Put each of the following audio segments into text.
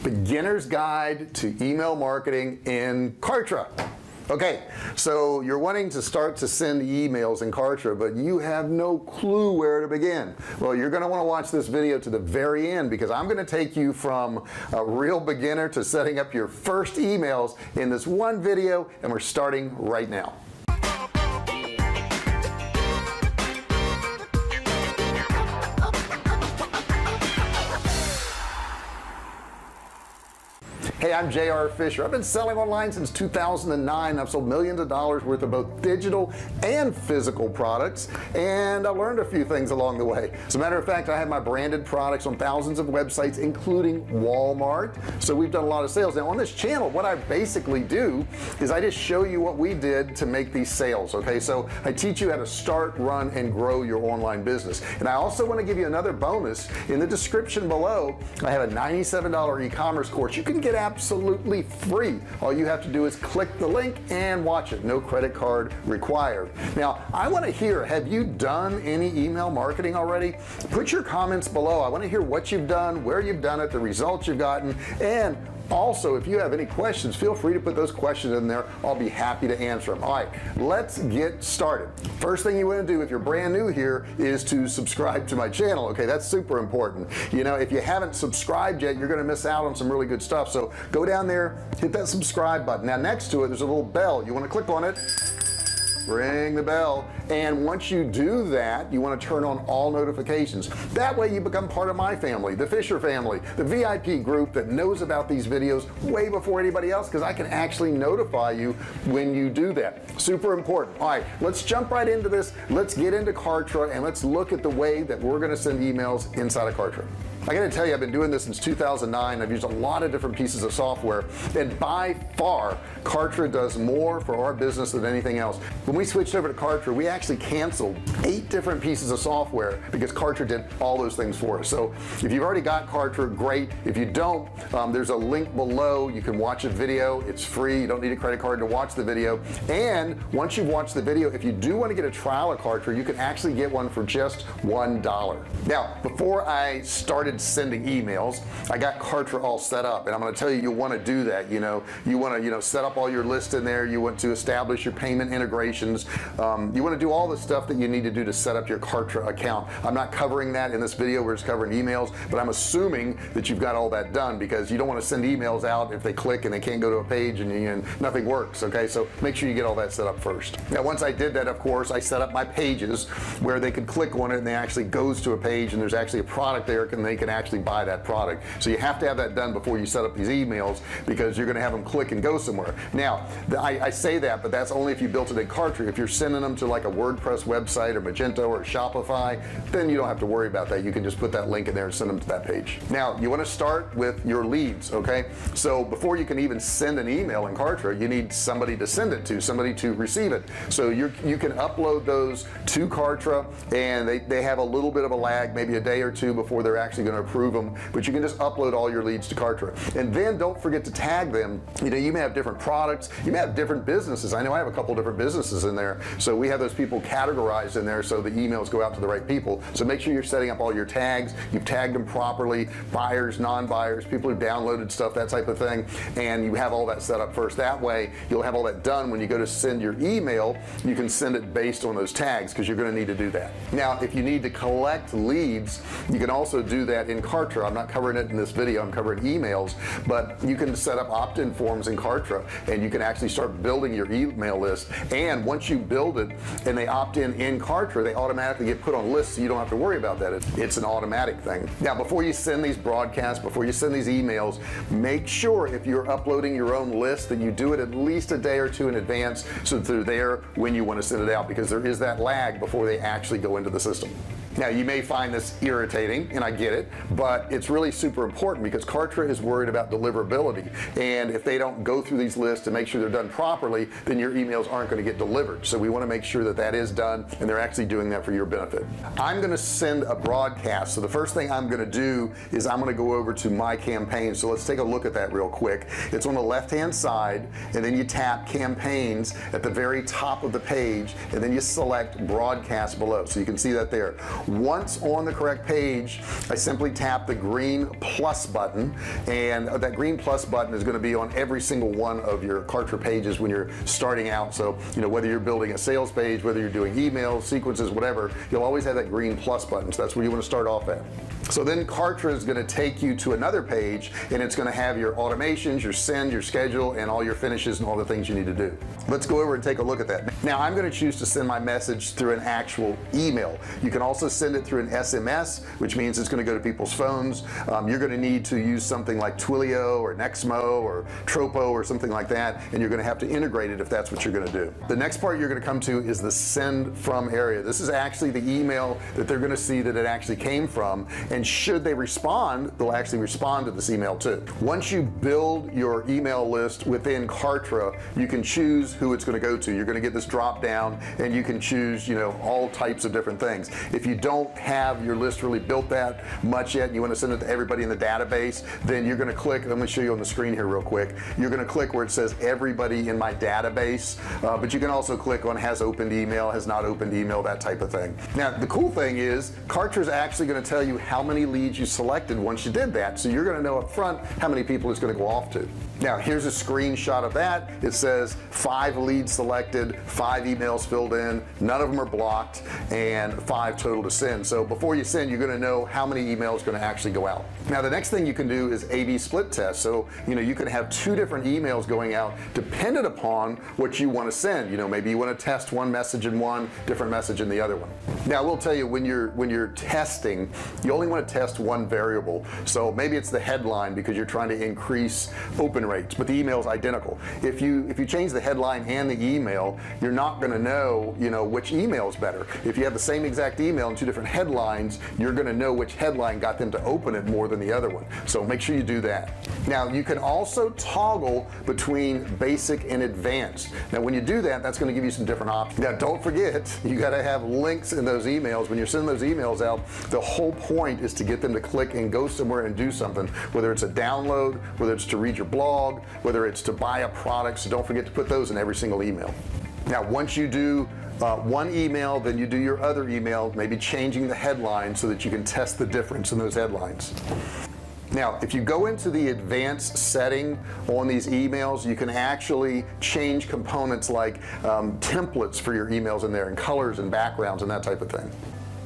Beginner's Guide to Email Marketing in Kartra. Okay, so you're wanting to start to send emails in Kartra, but you have no clue where to begin. Well, you're going to want to watch this video to the very end, because I'm going to take you from a real beginner to setting up your first emails in this one video, and we're starting right now. Hey, I'm J.R. Fisher. I've been selling online since 2009. I've sold millions of dollars worth of both digital and physical products, and I learned a few things along the way. As a matter of fact, I have my branded products on thousands of websites, including Walmart. So we've done a lot of sales. Now on this channel, what I basically do is I just show you what we did to make these sales. Okay, so I teach you how to start, run, and grow your online business. And I also want to give you another bonus. In the description below, I have a $97 e-commerce course you can get absolutely free. All you have to do is click the link and watch it. No credit card required. Now I want to hear, have you done any email marketing already? Put your comments below. I want to hear what you've done, where you've done it, the results you've gotten, and also if you have any questions, feel free to put those questions in there. I'll be happy to answer them. All right, let's get started. First thing you want to do if you're brand new here is to subscribe to my channel. Okay, that's super important. You know, if you haven't subscribed yet, you're going to miss out on some really good stuff. So go down there, hit that subscribe button. Now next to it there's a little bell. You want to click on it, ring the bell, and once you do that, you want to turn on all notifications. That way you become part of my family, the Fisher family, the VIP group that knows about these videos way before anybody else, because I can actually notify you when you do that. Super important. All right, let's jump right into this. Let's get into Kartra and let's look at the way that we're going to send emails inside of Kartra. I gotta tell you, I've been doing this since 2009. I've used a lot of different pieces of software, and by far Kartra does more for our business than anything else. When we switched over to Kartra, we actually canceled 8 different pieces of software because Kartra did all those things for us. So if you've already got Kartra, great. If you don't, there's a link below. You can watch a video. It's free. You don't need a credit card to watch the video. And once you've watched the video, if you do want to get a trial of Kartra, you can actually get one for just $1. Now before I started sending emails, I got Kartra all set up, and I'm going to tell you, you want to do that. You want to set up all your lists in there. You want to establish your payment integrations. You want to do all the stuff that you need to do to set up your Kartra account. I'm not covering that in this video. We're just covering emails, but I'm assuming that you've got all that done, because you don't want to send emails out if they click and they can't go to a page and nothing works. Okay, so make sure you get all that set up first. Now once I did that, of course, I set up my pages where they could click on it and they actually goes to a page and there's actually a product there, and they can actually buy that product. So you have to have that done before you set up these emails, because you're going to have them click and go somewhere. Now I say that, but that's only if you built it in Kartra. If you're sending them to like a WordPress website or Magento or Shopify, then you don't have to worry about that. You can just put that link in there and send them to that page. Now you want to start with your leads. Okay, so before you can even send an email in Kartra, you need somebody to send it to, somebody to receive it. So you can upload those to Kartra, and they have a little bit of a lag, maybe a day or two before they're actually going to approve them, but you can just upload all your leads to Kartra. And then don't forget to tag them. You may have different products, you may have different businesses. I know I have a couple different businesses in there, so we have those people categorized in there so the emails go out to the right people. So make sure you're setting up all your tags, you've tagged them properly, buyers, non-buyers, people who downloaded stuff, that type of thing, and you have all that set up first. That way you'll have all that done. When you go to send your email, you can send it based on those tags, because you're going to need to do that. Now if you need to collect leads, you can also do that in Kartra. I'm not covering it in this video, I'm covering emails, but you can set up opt-in forms in Kartra, and you can actually start building your email list. And once you build it and they opt in Kartra, they automatically get put on lists, so you don't have to worry about that. It's an automatic thing. Now before you send these broadcasts, before you send these emails, make sure if you're uploading your own list that you do it at least a day or two in advance, so that they're there when you want to send it out, because there is that lag before they actually go into the system. Now you may find this irritating, and I get it, but it's really super important, because Kartra is worried about deliverability, and if they don't go through these lists and make sure they're done properly, then your emails aren't going to get delivered. So we want to make sure that that is done, and they're actually doing that for your benefit. I'm going to send a broadcast, so the first thing I'm going to do is I'm going to go over to my campaign. So let's take a look at that real quick. It's on the left hand side, and then you tap campaigns at the very top of the page, and then you select broadcast below, so you can see that there. Once on the correct page, I simply tap the green plus button, and that green plus button is going to be on every single one of your Kartra pages when you're starting out. So whether you're building a sales page, whether you're doing emails, sequences, whatever, you'll always have that green plus button. So that's where you want to start off at. So then Kartra is going to take you to another page, and it's going to have your automations, your send, your schedule, and all your finishes and all the things you need to do. Let's go over and take a look at that. Now I'm going to choose to send my message through an actual email. You can also send it through an SMS, which means it's going to go to people's phones. You're going to need to use something like Twilio or Nexmo or Tropo or something like that, and you're going to have to integrate it if that's what you're going to do. The next part you're going to come to is the send from area. This is actually the email that they're going to see that it actually came from, and should they respond, they'll actually respond to this email too. Once you build your email list within Kartra, you can choose who it's going to go to. You're going to get this drop down, and you can choose all types of different things. If you don't have your list really built that much yet and you want to send it to everybody in the database, then you're going to click, let me show you on the screen here real quick, you're going to click where it says everybody in my database, but you can also click on has opened email, has not opened email, that type of thing. Now the cool thing is Kartra is actually going to tell you how many leads you selected once you did that, so you're going to know up front how many people it's going to go off to. Now here's a screenshot of that. It says 5 leads selected, 5 emails filled in, none of them are blocked, and 5 total to send. So before you send, you're going to know how many emails are going to actually go out. Now the next thing you can do is A/B split test. So you can have 2 different emails going out dependent upon what you want to send. Maybe you want to test one message in one, different message in the other one. Now I will tell you, when you're testing, you only want to test one variable. So maybe it's the headline because you're trying to increase open rates, but the email is identical. If you change the headline and the email, you're not going to know which email is better. If you have the same exact email and 2 different headlines, you're going to know which headline got them to open it more than the other one. So make sure you do that. Now you can also toggle between basic and advanced. Now when you do that, that's going to give you some different options. Now don't forget, you got to have links in those emails. When you're sending those emails out, the whole point is to get them to click and go somewhere and do something, whether it's a download, whether it's to read your blog, whether it's to buy a product. So don't forget to put those in every single email. Now once you do one email, then you do your other email, maybe changing the headline so that you can test the difference in those headlines. Now if you go into the advanced setting on these emails, you can actually change components like templates for your emails in there, and colors and backgrounds and that type of thing.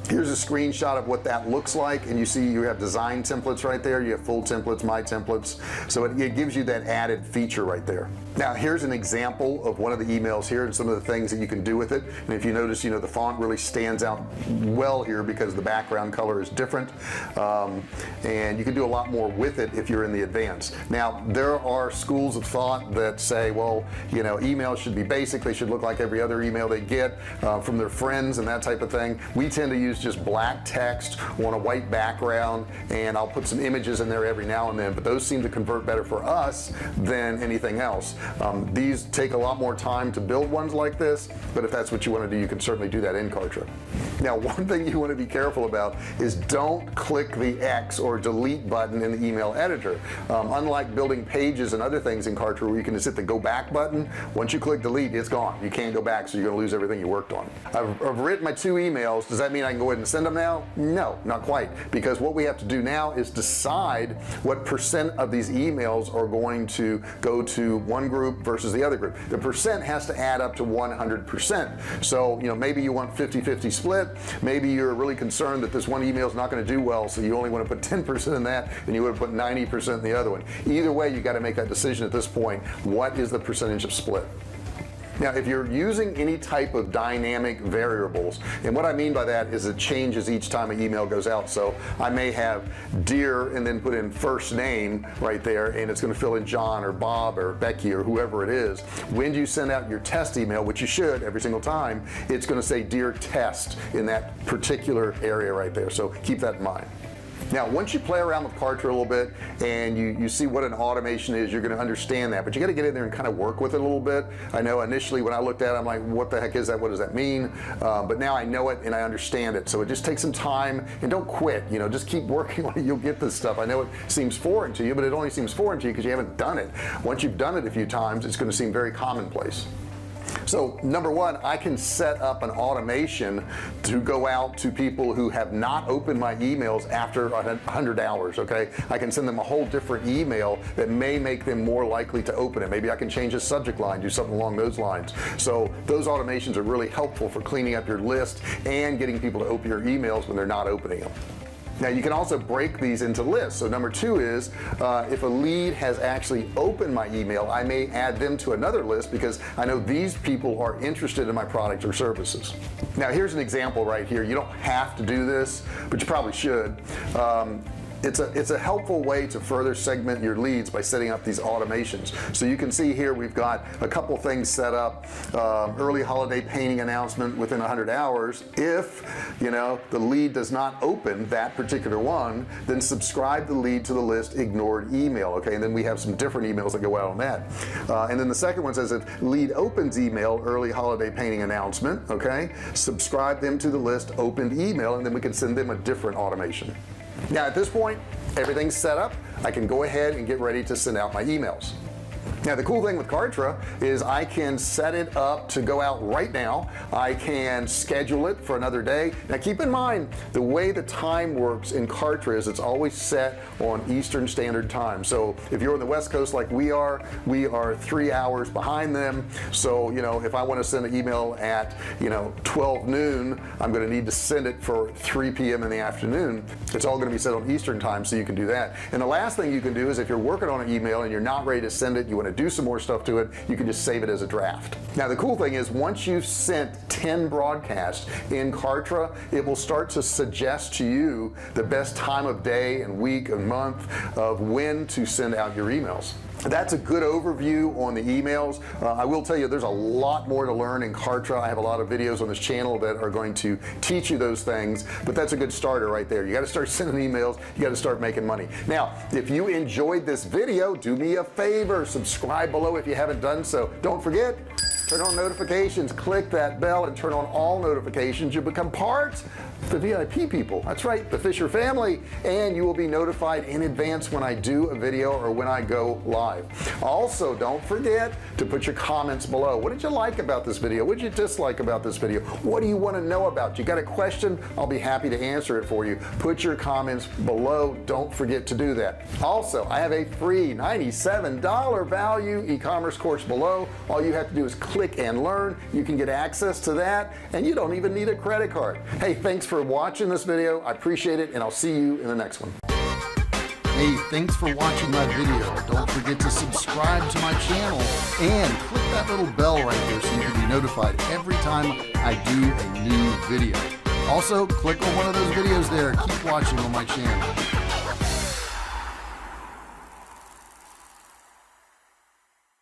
Here's a screenshot of what that looks like, and you see you have design templates right there, you have full templates, my templates, so it gives you that added feature right there. Now here's an example of one of the emails here and some of the things that you can do with it. And if you notice, the font really stands out well here because the background color is different, and you can do a lot more with it if you're in the advanced. Now there are schools of thought that say, well, emails should be basic, they should look like every other email they get from their friends and that type of thing. We tend to use just black text on a white background, and I'll put some images in there every now and then, but those seem to convert better for us than anything else. These take a lot more time to build ones like this, but if that's what you want to do, you can certainly do that in Kartra. Now one thing you want to be careful about is don't click the X or delete button in the email editor. Unlike building pages and other things in Kartra where you can just hit the go back button, once you click delete, it's gone. You can't go back, so you're going to lose everything you worked on. I've written my 2 emails. Does that mean I can go ahead and send them now? No, not quite, because what we have to do now is decide what percent of these emails are going to go to one group versus the other group. The percent has to add up to 100%. So maybe you want 50-50 split, maybe you're really concerned that this one email is not going to do well, so you only want to put 10% in that and you would put 90% in the other one. Either way, you got to make that decision at this point. What is the percentage of split? Now if you're using any type of dynamic variables, and what I mean by that is it changes each time an email goes out. So I may have dear and then put in first name right there, and it's going to fill in John or Bob or Becky or whoever it is. When you send out your test email, which you should every single time, it's going to say dear test in that particular area right there, so keep that in mind. Now once you play around with Kartra a little bit and you see what an automation is, you're going to understand that, but you got to get in there and kind of work with it a little bit. I know initially when I looked at it, I'm like, what the heck is that, what does that mean? But now I know it and I understand it, so it just takes some time, and don't quit, just keep working on it. You'll get this stuff. I know it seems foreign to you, but it only seems foreign to you because you haven't done it. Once you've done it a few times, it's going to seem very commonplace. So number one, I can set up an automation to go out to people who have not opened my emails after 100 hours. Okay, I can send them a whole different email that may make them more likely to open it. Maybe I can change the subject line, do something along those lines. So those automations are really helpful for cleaning up your list and getting people to open your emails when they're not opening them. Now you can also break these into lists. So number two is if a lead has actually opened my email, I may add them to another list because I know these people are interested in my product or services. Now here's an example right here. You don't have to do this, but you probably should. It's a helpful way to further segment your leads by setting up these automations. So you can see here we've got a couple things set up. Early holiday painting announcement within 100 hours. If the lead does not open that particular one, then subscribe the lead to the list ignored email. Okay, and then we have some different emails that go out on that. And then the second one says if lead opens email early holiday painting announcement, okay, subscribe them to the list opened email, and then we can send them a different automation. Now at this point everything's set up. I can go ahead and get ready to send out my emails. Now the cool thing with Kartra is I can set it up to go out right now. I can schedule it for another day. Now keep in mind the way the time works in Kartra is it's always set on Eastern Standard Time. So if you're on the West Coast like we are 3 hours behind them. So if I want to send an email at 12 noon, I'm going to need to send it for 3 p.m. in the afternoon. It's all going to be set on Eastern Time, so you can do that. And the last thing you can do is if you're working on an email and you're not ready to send it, you want to do some more stuff to it, you can just save it as a draft. Now the cool thing is once you've sent 10 broadcasts in Kartra, it will start to suggest to you the best time of day and week and month of when to send out your emails. That's a good overview on the emails. I will tell you there's a lot more to learn in Kartra. I have a lot of videos on this channel that are going to teach you those things, but that's a good starter right there. You got to start sending emails, you got to start making money. Now if you enjoyed this video, do me a favor, subscribe below if you haven't done so. Don't forget, turn on notifications, click that bell and turn on all notifications. You become part of the VIP people. That's right, the Fisher family, and you will be notified in advance when I do a video or when I go live. Also don't forget to put your comments below. What did you like about this video? What did you dislike about this video? What do you want to know about? You got a question? I'll be happy to answer it for you. Put your comments below. Don't forget to do that. Also, I have a free $97 value e-commerce course below. All you have to do is click and learn. You can get access to that and you don't even need a credit card. Hey, thanks for watching this video. I appreciate it, and I'll see you in the next one. Hey, thanks for watching my video. Don't forget to subscribe to my channel and click that little bell right there so you can be notified every time I do a new video. Also, click on one of those videos there. Keep watching on my channel.